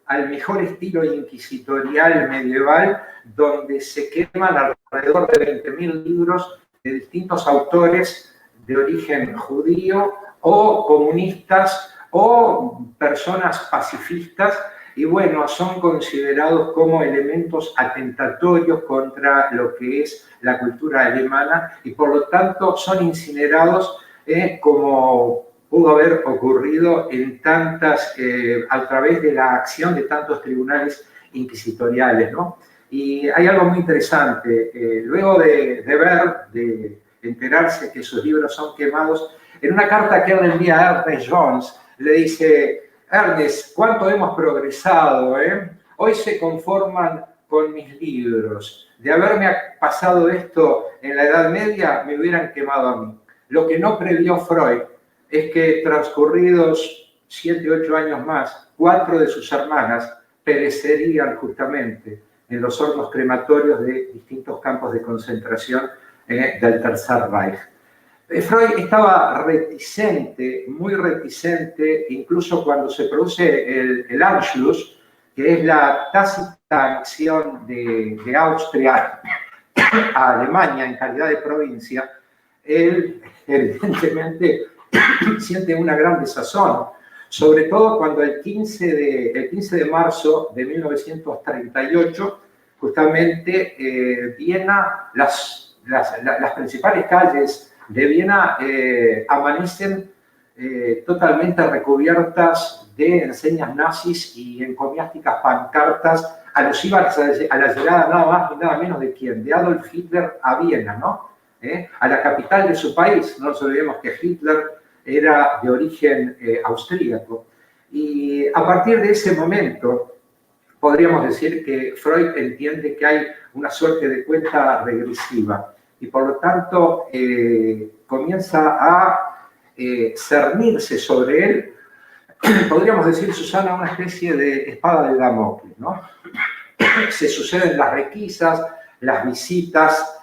al mejor estilo inquisitorial medieval, donde se queman alrededor de 20.000 libros de distintos autores de origen judío o comunistas o personas pacifistas, y bueno, son considerados como elementos atentatorios contra lo que es la cultura alemana, y por lo tanto son incinerados como pudo haber ocurrido en tantas, a través de la acción de tantos tribunales inquisitoriales, ¿no? Y hay algo muy interesante, luego de ver, de enterarse que sus libros son quemados, en una carta que él le envía a Ernest Jones, le dice: Ernest, ¿cuánto hemos progresado? Hoy se conforman con mis libros. De haberme pasado esto en la Edad Media, me hubieran quemado a mí. Lo que no previó Freud es que transcurridos 7 u 8 años más, 4 de sus hermanas perecerían justamente en los hornos crematorios de distintos campos de concentración del Tercer Reich. Freud estaba reticente, muy reticente, incluso cuando se produce el Anschluss, que es la tácita anexión de Austria a Alemania en calidad de provincia. Él evidentemente siente una gran desazón, sobre todo cuando el 15 de marzo de 1938, justamente Viena, las principales calles de Viena amanecen totalmente recubiertas de enseñas nazis y encomiásticas pancartas alusivas a la llegada nada más ni nada menos de quién, de Adolf Hitler a Viena, ¿no? A la capital de su país. No nos olvidemos que Hitler era de origen austríaco. Y a partir de ese momento, podríamos decir que Freud entiende que hay una suerte de cuenta regresiva, y por lo tanto comienza a cernirse sobre él, podríamos decir, Susana, una especie de espada de Damocles, ¿no? Se suceden las requisas, las visitas,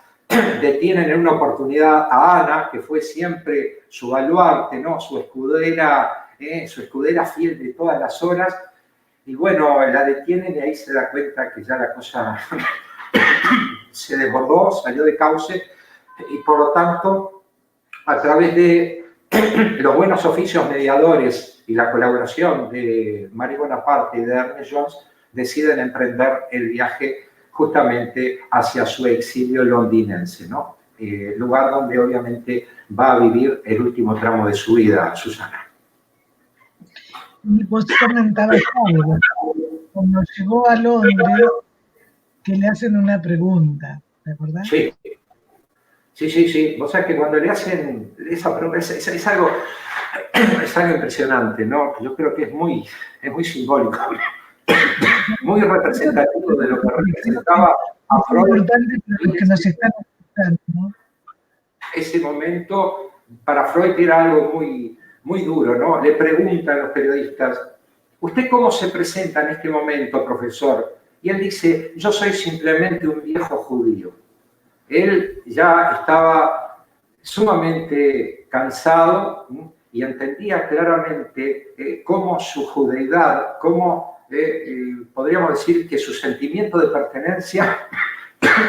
detienen en una oportunidad a Ana, que fue siempre su baluarte, ¿no? Su escudera fiel de todas las horas, y bueno, la detienen y ahí se da cuenta que ya la cosa se desbordó, salió de cauce, y por lo tanto, a través de los buenos oficios mediadores y la colaboración de Marie Bonaparte y de Ernest Jones, deciden emprender el viaje justamente hacia su exilio londinense, ¿no? Lugar donde obviamente va a vivir el último tramo de su vida, Susana. Y vos comentabas algo, cuando llegó a Londres, que le hacen una pregunta, ¿te acordás? Sí. Vos sabés que cuando le hacen esa pregunta, es algo impresionante, ¿no? Yo creo que es muy simbólico, muy representativo de lo que representaba a Freud. Es importante para los que nos están escuchando, ¿no? Ese momento para Freud era algo muy duro, ¿no? Le preguntan los periodistas: ¿usted cómo se presenta en este momento, profesor? Y él dice: yo soy simplemente un viejo judío. Él ya estaba sumamente cansado y entendía claramente cómo su judeidad, cómo podríamos decir que su sentimiento de pertenencia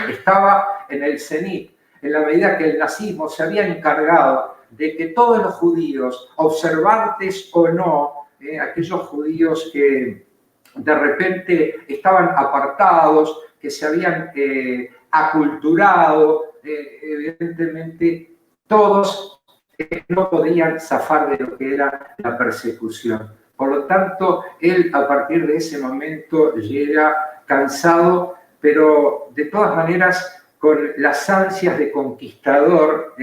estaba en el cenit, en la medida que el nazismo se había encargado de que todos los judíos, observantes o no, aquellos judíos que de repente estaban apartados, que se habían aculturado, evidentemente todos no podían zafar de lo que era la persecución. Por lo tanto, él a partir de ese momento llega cansado, pero de todas maneras con las ansias de conquistador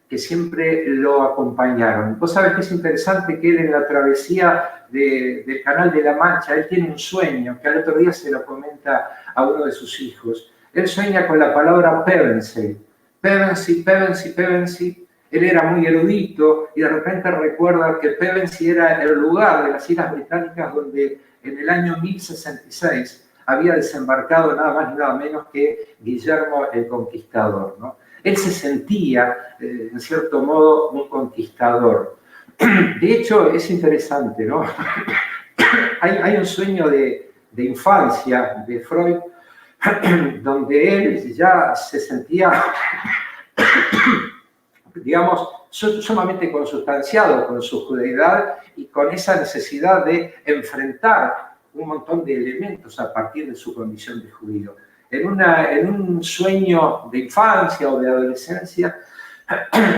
que siempre lo acompañaron. Vos sabés que es interesante que él en la travesía del Canal de la Mancha, él tiene un sueño, que al otro día se lo comenta a uno de sus hijos. Él sueña con la palabra Pevensey. Pevensey. Él era muy erudito y de repente recuerda que Pevensey era el lugar de las Islas Británicas donde en el año 1066 había desembarcado nada más y nada menos que Guillermo el Conquistador, ¿no? Él se sentía, en cierto modo, un conquistador. De hecho, es interesante, ¿no? Hay un sueño de infancia de Freud, donde él ya se sentía, digamos, sumamente consustanciado con su judeidad y con esa necesidad de enfrentar un montón de elementos a partir de su condición de judío. En un sueño de infancia o de adolescencia,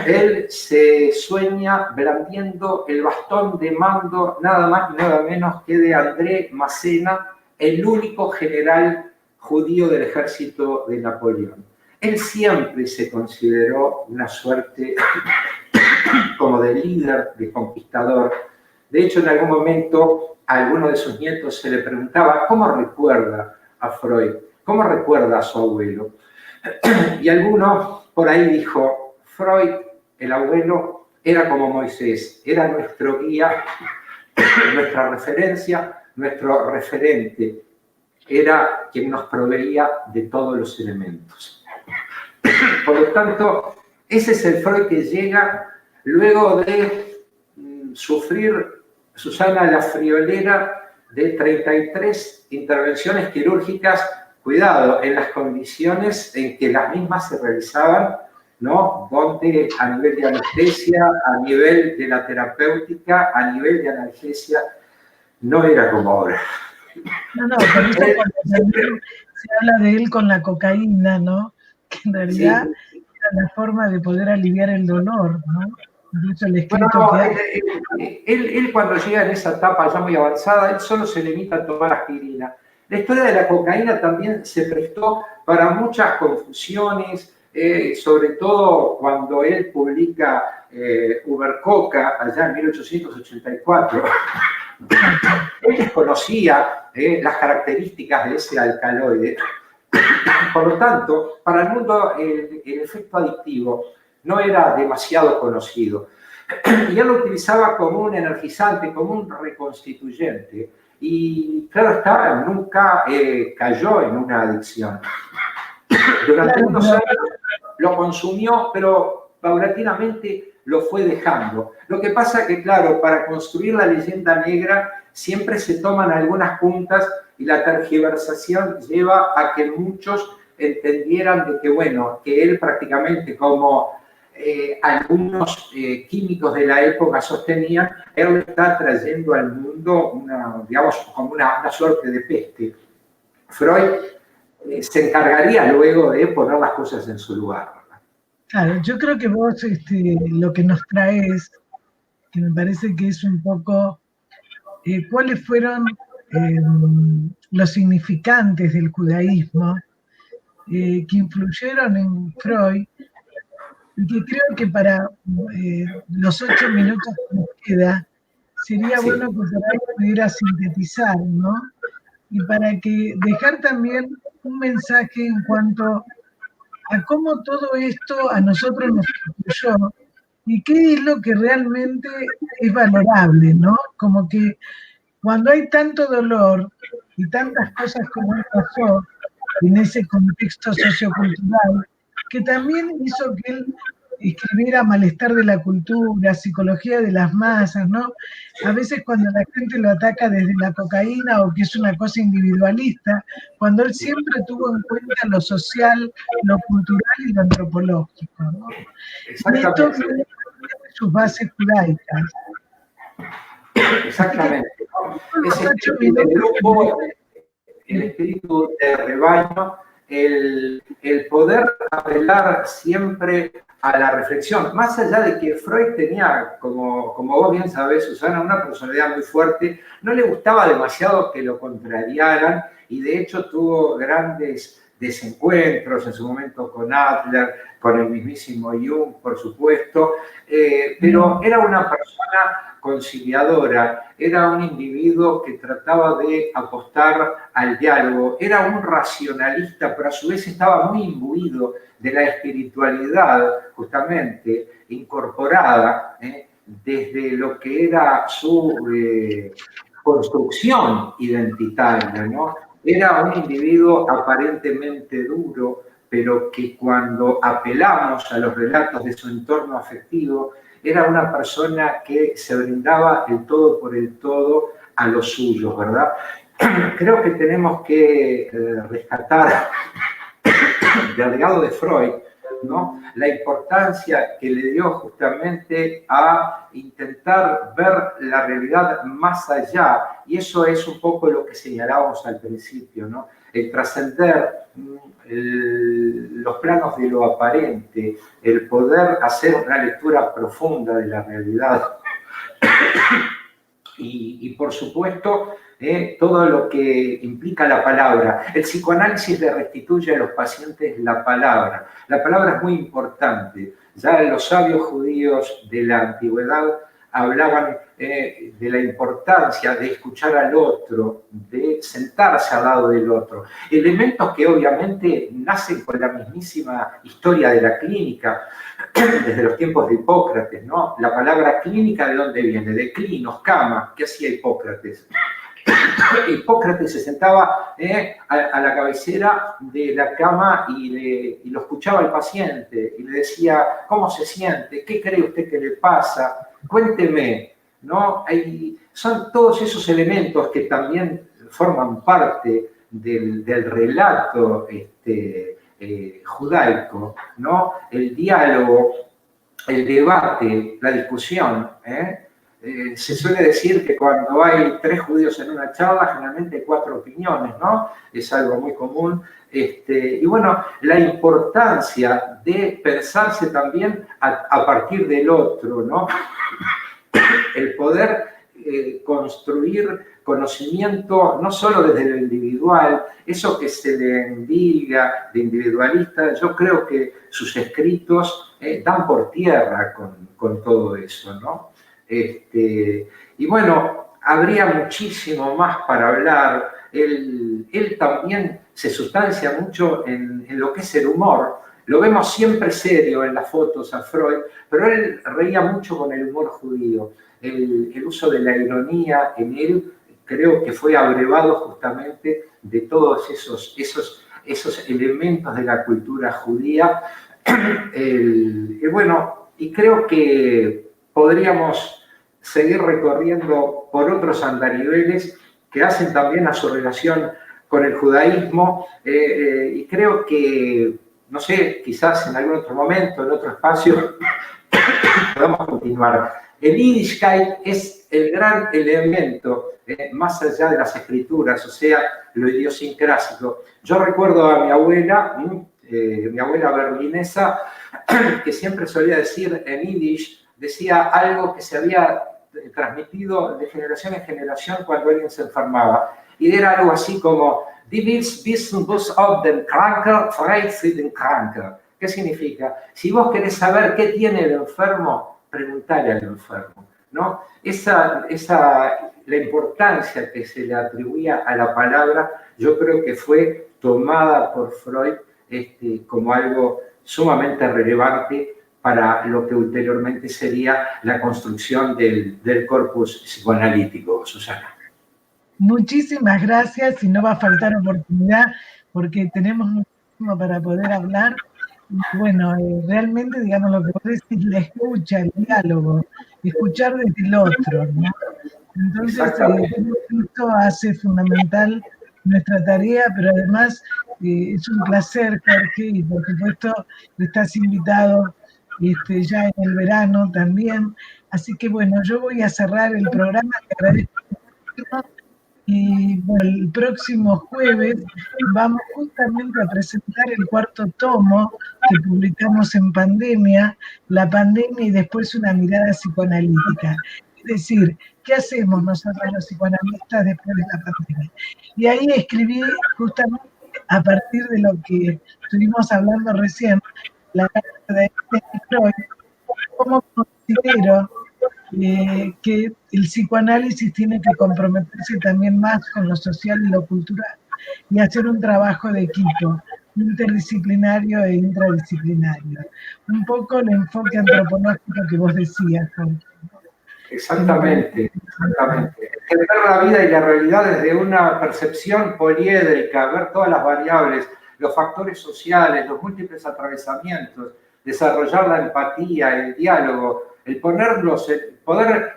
él se sueña blandiendo el bastón de mando nada más y nada menos que de André Massena, el único general judío del ejército de Napoleón. Él siempre se consideró una suerte como de líder, de conquistador. De hecho, en algún momento a alguno de sus nietos se le preguntaba cómo recuerda a Freud, cómo recuerda a su abuelo. Y alguno por ahí dijo, Freud, el abuelo, era como Moisés, era nuestro guía, nuestra referencia, nuestro referente, era quien nos proveía de todos los elementos. Por lo tanto, ese es el Freud que llega luego de sufrir, Susana, la friolera de 33 intervenciones quirúrgicas, cuidado, en las condiciones en que las mismas se realizaban, ¿no? Donde a nivel de anestesia, a nivel de la terapéutica, a nivel de analgesia, no era como ahora. No, por eso cuando se habla de él con la cocaína, ¿no? Que en realidad sí, era la forma de poder aliviar el dolor, ¿no? Incluso el escrito él cuando llega en esa etapa ya muy avanzada, él solo se limita a tomar aspirina. La historia de la cocaína también se prestó para muchas confusiones, sobre todo cuando él publica Ubercoca, allá en 1884. Él desconocía las características de ese alcaloide. Por lo tanto, para el mundo el efecto adictivo no era demasiado conocido. Y él lo utilizaba como un energizante, como un reconstituyente. Y claro está, nunca cayó en una adicción. Durante unos años lo consumió, pero paulatinamente lo fue dejando. Lo que pasa que, claro, para construir la leyenda negra siempre se toman algunas puntas y la tergiversación lleva a que muchos entendieran de que, bueno, que él prácticamente como algunos químicos de la época sostenían, él está trayendo al mundo digamos, como una suerte de peste. Freud se encargaría luego de poner las cosas en su lugar. Claro, yo creo que vos lo que nos traes, que me parece que es un poco cuáles fueron los significantes del judaísmo que influyeron en Freud, y que creo que para los 8 minutos que nos queda, sería bueno que por ahí pudiera sintetizar, ¿no? Y para que dejar también un mensaje en cuanto a cómo todo esto a nosotros nos influyó y qué es lo que realmente es valorable, ¿no? Como que cuando hay tanto dolor y tantas cosas como pasó en ese contexto sociocultural, que también hizo que él escribiera Malestar de la cultura, Psicología de las masas, ¿no? A veces cuando la gente lo ataca desde la cocaína o que es una cosa individualista, cuando él siempre tuvo en cuenta lo social, lo cultural y lo antropológico, ¿no? Y esto tiene sus bases judaicas. Exactamente. Ese espíritu de grupo, el espíritu de rebaño, el poder apelar siempre a la reflexión, más allá de que Freud tenía, como vos bien sabés, Susana, una personalidad muy fuerte, no le gustaba demasiado que lo contrariaran y de hecho tuvo grandes desencuentros en su momento con Adler, con el mismísimo Jung, por supuesto, pero era una persona conciliadora, era un individuo que trataba de apostar al diálogo, era un racionalista, pero a su vez estaba muy imbuido de la espiritualidad, justamente, incorporada desde lo que era su construcción identitaria, ¿no? Era un individuo aparentemente duro, pero que cuando apelamos a los relatos de su entorno afectivo, era una persona que se brindaba el todo por el todo a los suyos, ¿verdad? Creo que tenemos que rescatar del legado de Freud, ¿no?, la importancia que le dio justamente a intentar ver la realidad más allá, y eso es un poco lo que señalábamos al principio, ¿no?, el trascender los planos de lo aparente, el poder hacer una lectura profunda de la realidad. Y por supuesto, todo lo que implica la palabra. El psicoanálisis le restituye a los pacientes la palabra. La palabra es muy importante. Ya los sabios judíos de la antigüedad hablaban de la importancia de escuchar al otro, de sentarse al lado del otro. Elementos que obviamente nacen con la mismísima historia de la clínica, desde los tiempos de Hipócrates, ¿no? La palabra clínica, ¿de dónde viene? De clinos, cama. ¿Qué hacía Hipócrates? Hipócrates se sentaba a la cabecera de la cama y lo escuchaba al paciente y le decía, ¿cómo se siente? ¿Qué cree usted que le pasa? Cuénteme, ¿no? Son todos esos elementos que también forman parte del relato judaico, ¿no? El diálogo, el debate, la discusión, se suele decir que cuando hay 3 judíos en una charla, generalmente hay 4 opiniones, ¿no? Es algo muy común. Y bueno, la importancia de pensarse también a partir del otro, ¿no? El poder construir conocimiento no solo desde lo individual, eso que se le endilga de individualista, yo creo que sus escritos dan por tierra con todo eso, ¿no? Y bueno, habría muchísimo más para hablar. Él también se sustancia mucho en lo que es el humor. Lo vemos siempre serio en las fotos a Freud, pero él reía mucho con el humor judío. El uso de la ironía en él creo que fue abrevado justamente de todos esos elementos de la cultura judía. Y creo que podríamos seguir recorriendo por otros andariveles que hacen también a su relación con el judaísmo, y creo que, no sé, quizás en algún otro momento, en otro espacio, podamos continuar. El Yiddishkeit es el gran elemento, más allá de las escrituras, o sea, lo idiosincrásico. Yo recuerdo a mi abuela berlinesa, que siempre solía decir en Yiddish, decía algo que se había transmitido de generación en generación cuando alguien se enfermaba. Y era algo así como, Die willst wissen, was ob den Kranken, fragt sie den Kranken. ¿Qué significa? Si vos querés saber qué tiene el enfermo, preguntale al enfermo, ¿no? La importancia que se le atribuía a la palabra, yo creo que fue tomada por Freud como algo sumamente relevante para lo que ulteriormente sería la construcción del corpus psicoanalítico, Susana. Muchísimas gracias y no va a faltar oportunidad porque tenemos muchísimo para poder hablar. Bueno, realmente, digamos, lo que vos decís, la escucha, el diálogo, escuchar desde el otro, ¿no? Entonces, esto hace fundamental nuestra tarea, pero además es un placer, Jorge, y por supuesto estás invitado ya en el verano también. Así que bueno, yo voy a cerrar el programa, te agradezco muchísimo. Y bueno, el próximo jueves vamos justamente a presentar el 4º tomo que publicamos en pandemia, la pandemia y después una mirada psicoanalítica. Es decir, ¿qué hacemos nosotros los psicoanalistas después de la pandemia? Y ahí escribí justamente a partir de lo que estuvimos hablando recién, la carta de Freud, cómo considero que el psicoanálisis tiene que comprometerse también más con lo social y lo cultural y hacer un trabajo de equipo interdisciplinario e intradisciplinario. Un poco el enfoque antropológico que vos decías, Jorge. Exactamente. Entender la vida y la realidad desde una percepción poliédrica, ver todas las variables. los factores sociales, los múltiples atravesamientos, desarrollar la empatía, el diálogo, el poder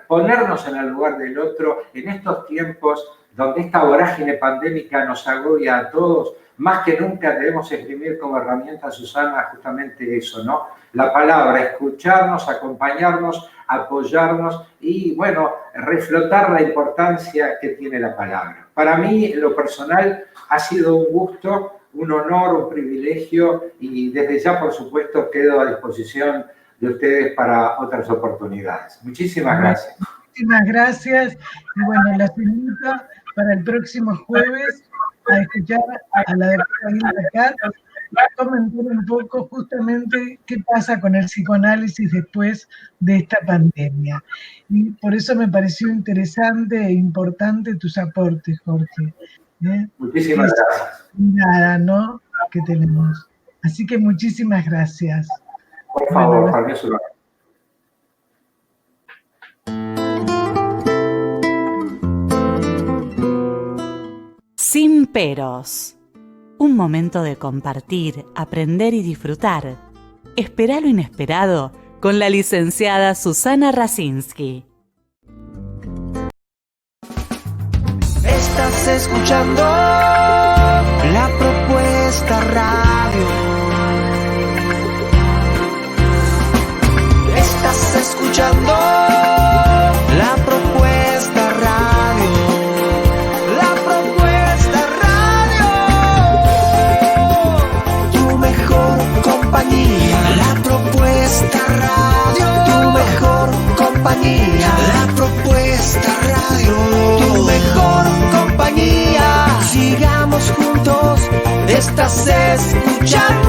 ponernos en el lugar del otro en estos tiempos donde esta vorágine pandémica nos agobia a todos. Más que nunca debemos esgrimir como herramienta, Susana, justamente eso, ¿no? La palabra, escucharnos, acompañarnos, apoyarnos y, bueno, reflotar la importancia que tiene la palabra. Para mí, en lo personal, ha sido un gusto, un honor, un privilegio y desde ya, por supuesto, quedo a disposición de ustedes para otras oportunidades. Muchísimas gracias. Muchísimas gracias. Y bueno, las invito para el próximo jueves a escuchar a la doctora Hilda Katz comentar un poco justamente qué pasa con el psicoanálisis después de esta pandemia. Y por eso me pareció interesante e importante tus aportes, Jorge. Muchísimas gracias. Nada, ¿no? Que tenemos. Así que muchísimas gracias. Por favor, para mí es un honor. Sin peros. Un momento de compartir, aprender y disfrutar. Esperá lo inesperado con la licenciada Susana Rasinski. Estás escuchando La Propuesta Radio. Estás escuchando La Propuesta Radio. La Propuesta Radio. Tu mejor compañía. La Propuesta Radio. Tu mejor compañía. La Propuesta Radio. Tu mejor compañía. Sigamos juntos. Estás escuchando